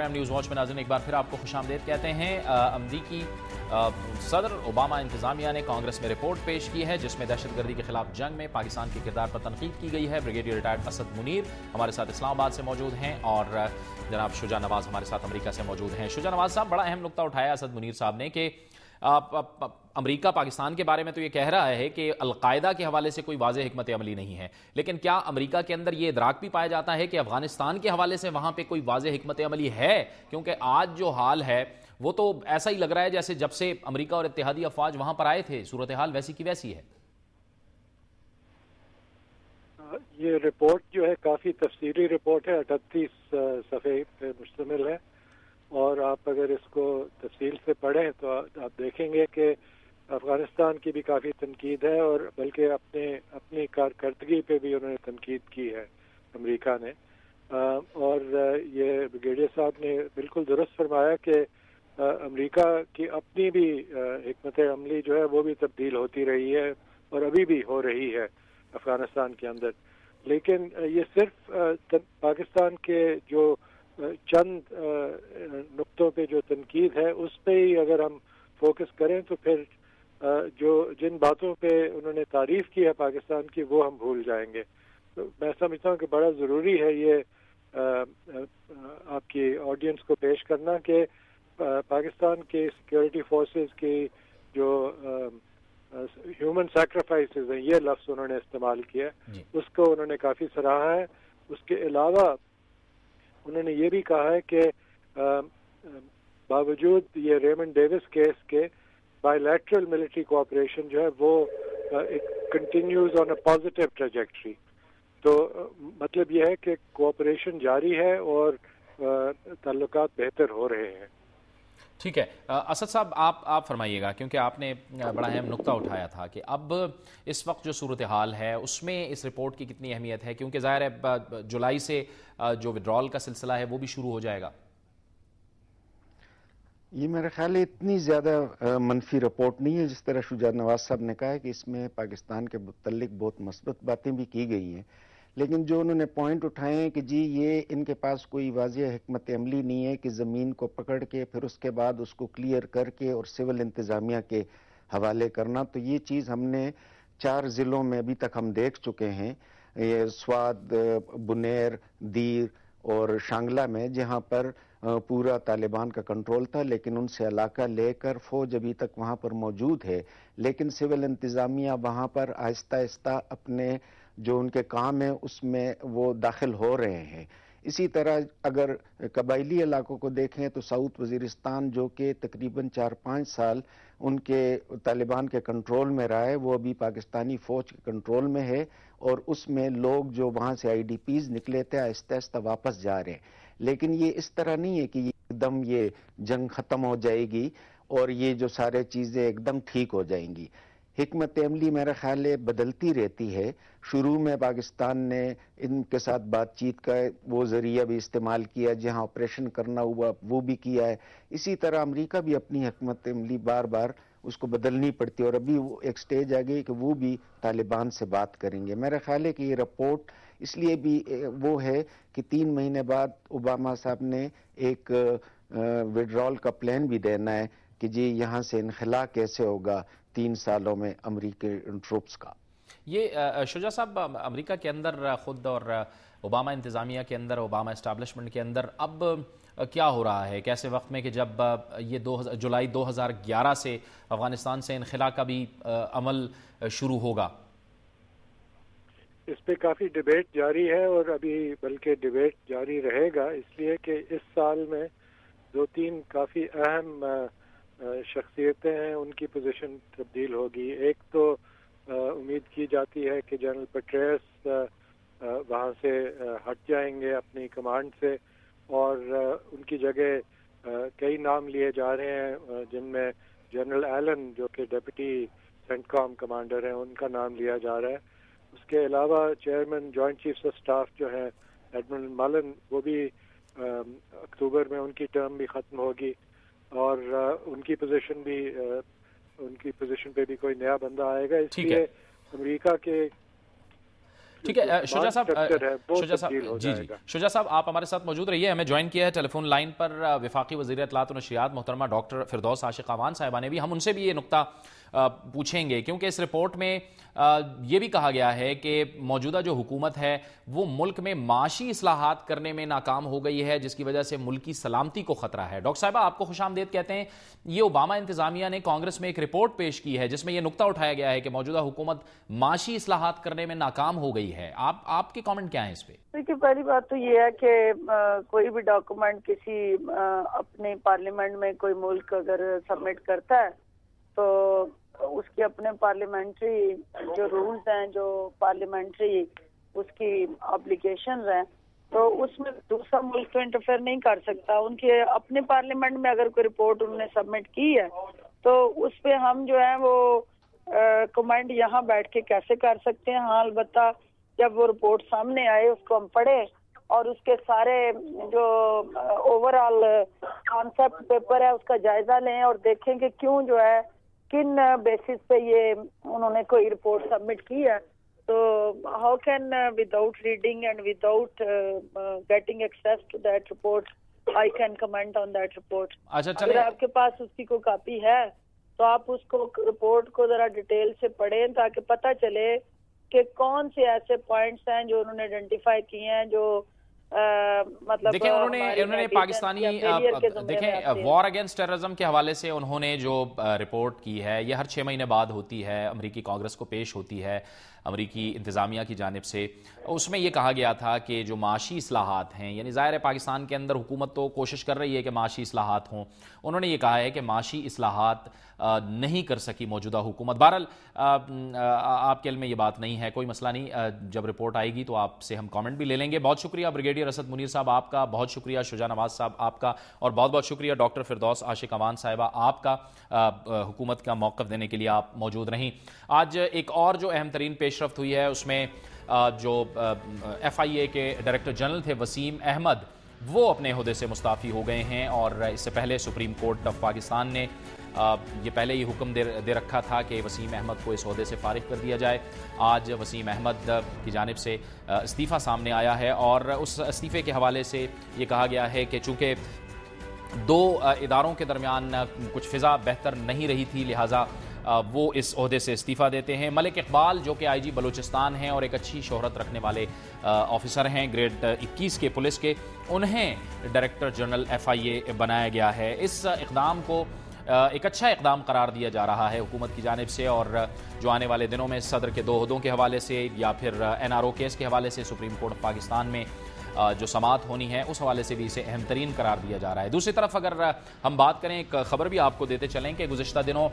Programme news watch میں ناظرین ایک بار پھر آپ کو خوش آمدید کہتے ہیں۔ امریکی صدر اوباما انتظامیہ نے کانگریس میں رپورٹ پیش کی ہے جس میں دہشت گردی کے خلاف جنگ میں پاکستان کے کردار پر تنقید کی گئی ہے۔ بریگیڈیئر ریٹائرڈ اسد منیر ہمارے ساتھ اسلام آباد سے موجود ہیں اور جناب شجاع نواز ہمارے ساتھ امریکہ سے موجود ہیں۔ شجاع نواز صاحب، بڑا اہم نقطہ اٹھایا اسد منیر صاحب نے کہ امریکہ پاکستان کے بارے میں تو یہ کہہ رہا ہے کہ القاعدہ کے حوالے سے کوئی واضح حکمت عملی نہیں ہے، لیکن کیا امریکہ کے اندر یہ ادراک بھی پایا جاتا ہے کہ افغانستان کے حوالے سے وہاں پہ کوئی واضح حکمت عملی ہے؟ کیونکہ آج جو حال ہے وہ تو ایسا ہی لگ رہا ہے جیسے جب سے امریکہ اور اتحادی افواج وہاں پر آئے تھے صورتحال ویسی کی ویسی ہے۔ یہ رپورٹ جو ہے کافی تفصیلی رپورٹ ہے، 38 صفحے پہ مشتمل ہے، اور آپ اگر اس کو تفصیل سے پڑھیں تو آپ دیکھیں گے کہ افغانستان کی بھی کافی تنقید ہے، اور بلکہ اپنی کارکردگی پہ بھی انہوں نے تنقید کی ہے امریکہ نے۔ اور یہ بریگیڈیئر صاحب نے بالکل درست فرمایا کہ امریکہ کی اپنی بھی حکمت عملی جو ہے وہ بھی تبدیل ہوتی رہی ہے اور ابھی بھی ہو رہی ہے افغانستان کے اندر، لیکن یہ صرف پاکستان کے جو چند نقطوں پہ جو تنقید ہے اس پہ ہی اگر ہم فوکس کریں تو پھر جن باتوں پہ انہوں نے تعریف کی ہے پاکستان کی وہ ہم بھول جائیں گے۔ تو میں سمجھتا ہوں کہ بڑا ضروری ہے یہ آپ کی آڈینس کو پیش کرنا کہ پاکستان کے سیکیورٹی فورسز کی جو ہیومن سیکریفائسز ہیں، یہ لفظ انہوں نے استعمال کیا، اس کو انہوں نے کافی سراہا ہے۔ اس کے علاوہ انہوں نے یہ بھی کہا ہے کہ باوجود یہ ریمنڈ ڈیوس کیس کے بائی لیٹرل ملٹری کوآپریشن جو ہے وہ continues on a positive trajectory. تو مطلب یہ ہے کہ کوآپریشن جاری ہے اور تعلقات بہتر ہو رہے ہیں۔ ٹھیک ہے اسد صاحب، آپ فرمائیے گا، کیونکہ آپ نے بڑا اہم نقطہ اٹھایا تھا کہ اب اس وقت جو صورتحال ہے اس میں اس رپورٹ کی کتنی اہمیت ہے، کیونکہ ظاہر ہے جولائی سے جو ودرال کا سلسلہ ہے وہ بھی شروع ہو جائے گا۔ یہ میرا خیال ہے اتنی زیادہ منفی رپورٹ نہیں ہے جس طرح شجاع نواز صاحب نے کہا ہے کہ اس میں پاکستان کے متعلق بہت مثبت باتیں بھی کی گئی ہیں، لیکن جو انہوں نے پوائنٹ اٹھائے ہیں کہ جی یہ ان کے پاس کوئی واضح حکمت عملی نہیں ہے کہ زمین کو پکڑ کے پھر اس کے بعد اس کو کلیئر کر کے اور سول انتظامیہ کے حوالے کرنا، تو یہ چیز ہم نے 4 ضلعوں میں ابھی تک ہم دیکھ چکے ہیں، یہ سوات، بنیر، دیر اور شانگلہ میں، جہاں پر پورا طالبان کا کنٹرول تھا، لیکن ان سے علاقہ لے کر فوج ابھی تک وہاں پر موجود ہے، لیکن سول انتظامیہ وہاں پر آہستہ آہستہ اپنے جو ان کے کام ہیں اس میں وہ داخل ہو رہے ہیں۔ اسی طرح اگر قبائلی علاقوں کو دیکھیں تو ساؤتھ وزیرستان جو کہ تقریباً 4-5 سال ان کے طالبان کے کنٹرول میں رہا ہے، وہ ابھی پاکستانی فوج کے کنٹرول میں ہے، اور اس میں لوگ جو وہاں سے آئی ڈی پیز نکلے تھے آہستہ آہستہ واپس جا رہے ہیں۔ لیکن یہ اس طرح نہیں ہے کہ ایک دم یہ جنگ ختم ہو جائے گی اور یہ جو سارے چیزیں ایک دم ٹھیک ہو جائیں گی۔ حکمت عملی میرا خیال ہے بدلتی رہتی ہے۔ شروع میں پاکستان نے ان کے ساتھ بات چیت کا وہ ذریعہ بھی استعمال کیا، جہاں آپریشن کرنا ہوا وہ بھی کیا ہے۔ اسی طرح امریکہ بھی اپنی حکمت عملی بار بار اس کو بدلنی پڑتی ہے، اور ابھی وہ ایک سٹیج آ گئی کہ وہ بھی طالبان سے بات کریں گے۔ میرا خیال ہے کہ یہ رپورٹ اس لیے بھی وہ ہے کہ 3 مہینے بعد اوباما صاحب نے ایک وڈرال کا پلان بھی دینا ہے کہ جی یہاں سے انخلا کیسے ہوگا 3 سالوں میں امریکی ٹروپس کا۔ یہ شجاع صاحب، امریکہ کے اندر خود اور اوباما انتظامیہ کے اندر، اوباما اسٹیبلشمنٹ کے اندر اب کیا ہو رہا ہے کیسے وقت میں کہ جب یہ جولائی 2011 سے افغانستان سے انخلا کا بھی عمل شروع ہوگا؟ اس پہ کافی ڈیبیٹ جاری ہے، اور ابھی بلکہ ڈیبیٹ جاری رہے گا، اس لیے کہ اس سال میں 2-3 کافی اہم شخصیتیں ہیں، ان کی پوزیشن تبدیل ہوگی۔ ایک تو امید کی جاتی ہے کہ جنرل پٹریس وہاں سے ہٹ جائیں گے اپنی کمانڈ سے، اور ان کی جگہ کئی نام لیے جا رہے ہیں، جن میں جنرل ایلن جو کہ ڈپٹی سینٹ کام کمانڈر ہیں ان کا نام لیا جا رہا ہے۔ اس کے علاوہ chairman joint chiefs of staff جو ہیں ایڈمرل ملن، وہ بھی اکتوبر میں ان کی ٹرم بھی ختم ہوگی، اور ان کی پوزیشن پہ بھی کوئی نیا بندہ آئے گا۔ اس لیے امریکہ کے ٹھیک ہے شجاع صاحب، شجاع صاحب جی شجاع صاحب آپ ہمارے ساتھ موجود رہیے. ہمیں جوائن کیا ہے ٹیلی فون لائن پر وفاقی وزیر اطلاعات و نشریات محترمہ ڈاکٹر فردوس عاشق اعوان صاحبہ نے بھی. ہم ان سے بھی یہ نقطہ پوچھیں گے کیونکہ اس رپورٹ میں یہ بھی کہا گیا ہے کہ موجودہ جو حکومت ہے وہ ملک میں معاشی اصلاحات کرنے میں ناکام ہو گئی ہے، جس کی وجہ سے ملک کی سلامتی کو خطرہ ہے. ڈاکٹر صاحبہ آپ کو خوش آمدید کہتے ہیں. یہ اوباما انتظامیہ نے کانگریس میں ایک رپورٹ پیش کی ہے جس میں یہ نقطہ اٹھایا گیا ہے کہ موجودہ حکومت معاشی اصلاحات کرنے میں ناکام ہو گئی ہے. آپ کے کامنٹ کیا ہیں اس پہ؟ دیکھیے پہلی بات تو یہ ہے کہ کوئی بھی ڈاکومنٹ کسی اپنے پارلیمنٹ میں کوئی ملک اگر سبمٹ کرتا ہے تو اس کے اپنے پارلیمنٹری جو رولز ہیں، جو پارلیمنٹری اس کی اپلیکیشنز ہیں، تو اس میں دوسرا ملک تو انٹرفیئر نہیں کر سکتا. ان کے اپنے پارلیمنٹ میں اگر کوئی رپورٹ انہوں نے سبمٹ کی ہے تو اس پہ ہم جو ہے وہ کمنٹ یہاں بیٹھ کے کیسے کر سکتے ہیں. ہاں البتہ جب وہ رپورٹ سامنے آئے اس کو ہم پڑھیں اور اس کے سارے جو اوور آل کانسیپٹ پیپر ہے اس کا جائزہ لیں اور دیکھیں کہ کیوں جو ہے کن بیسس پہ یہ انہوں نے کوئی رپورٹ سبمٹ کی ہے. تو how can without reading and without getting access to that report I can comment on that report. اگر آپ کے پاس اس کی کوئی کاپی ہے تو آپ اس کو رپورٹ کو ذرا ڈیٹیل سے پڑھیں تاکہ پتہ چلے کہ کون سے ایسے پوائنٹس ہیں جو انہوں نے آئیڈینٹیفائی کیے ہیں جو مطلب دیکھیں انہوں نے پاکستانی دیکھیں وار اگینسٹ ٹیررزم کے حوالے سے انہوں نے جو رپورٹ کی ہے یہ ہر 6 مہینے بعد ہوتی ہے، امریکی کانگریس کو پیش ہوتی ہے امریکی انتظامیہ کی جانب سے. اس میں یہ کہا گیا تھا کہ جو معاشی اصلاحات ہیں، یعنی ظاہر ہے پاکستان کے اندر حکومت تو کوشش کر رہی ہے کہ معاشی اصلاحات ہوں. انہوں نے یہ کہا ہے کہ معاشی اصلاحات نہیں کر سکی موجودہ حکومت. بہرحال آپ کے علم میں یہ بات نہیں ہے، کوئی مسئلہ نہیں. جب رپورٹ آئے گی تو آپ سے ہم کامنٹ بھی لے لیں گے. بہت شکریہ بریگیڈیئر اسد منیر صاحب آپ کا، بہت شکریہ شجاع نواز صاحب آپ کا، اور بہت بہت شکریہ ڈاکٹر فردوس عاشق اعوان صاحبہ آپ کا حکومت کا موقف دینے کے لیے آپ موجود رہیں. آج ایک اور جو اہم ترین پیش رفت ہوئی ہے اس میں جو FIA کے ڈائریکٹر جنرل تھے وسیم احمد وہ اپنے عہدے سے مستعفی ہو گئے ہیں. اور اس سے پہلے سپریم کورٹ آف پاکستان نے یہ پہلے ہی حکم دے رکھا تھا کہ وسیم احمد کو اس عہدے سے فارغ کر دیا جائے. آج وسیم احمد کی جانب سے استعفیٰ سامنے آیا ہے اور اس استعفے کے حوالے سے یہ کہا گیا ہے کہ چونکہ دو اداروں کے درمیان کچھ فضا بہتر نہیں رہی تھی لہٰذا وہ اس عہدے سے استعفیٰ دیتے ہیں. ملک اقبال جو کہ IG بلوچستان ہیں اور ایک اچھی شہرت رکھنے والے آفیسر ہیں گریڈ 21 کے پولیس کے، انہیں ڈائریکٹر جنرل FIA بنایا گیا ہے. اس اقدام کو ایک اچھا اقدام قرار دیا جا رہا ہے حکومت کی جانب سے، اور جو آنے والے دنوں میں صدر کے 2 عہدوں کے حوالے سے یا پھر NRO کیس کے حوالے سے سپریم کورٹ آف پاکستان میں جو سماعت ہونی ہے اس حوالے سے بھی اسے اہم ترین قرار دیا جا رہا ہے. دوسری طرف اگر ہم بات کریں، ایک خبر بھی آپ کو دیتے چلیں کہ گزشتہ دنوں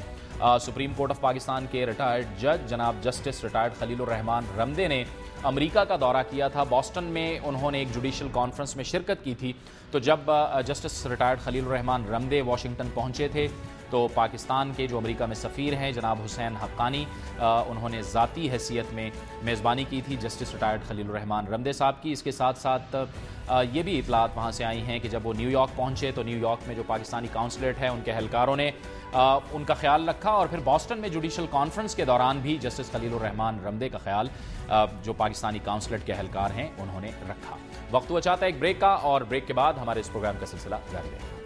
سپریم کورٹ آف پاکستان کے ریٹائرڈ جج جناب جسٹس ریٹائرڈ خلیل الرحمان رمدے نے امریکہ کا دورہ کیا تھا. بوسٹن میں انہوں نے ایک جوڈیشل کانفرنس میں شرکت کی تھی. تو جب جسٹس ریٹائرڈ خلیل الرحمان رمدے واشنگٹن پہنچے تھے تو پاکستان کے جو امریکہ میں سفیر ہیں جناب حسین حقانی انہوں نے ذاتی حیثیت میں میزبانی کی تھی جسٹس ریٹائرڈ خلیل الرحمان رمدے صاحب کی. اس کے ساتھ ساتھ یہ بھی اطلاعات وہاں سے آئی ہیں کہ جب وہ نیو یارک پہنچے تو نیو یارک میں جو پاکستانی کاؤنسلیٹ ہے ان کے اہلکاروں نے ان کا خیال رکھا، اور پھر بوسٹن میں جوڈیشل کانفرنس کے دوران بھی جسٹس خلیل الرحمان رمدے کا خیال جو پاکستانی کاؤنسلیٹ کے اہلکار ہیں انہوں نے رکھا. وقت ہوا چاہتا ہے ایک بریک کا، اور بریک کے بعد ہمارے اس پروگرام کا سلسلہ جاری رہے گا.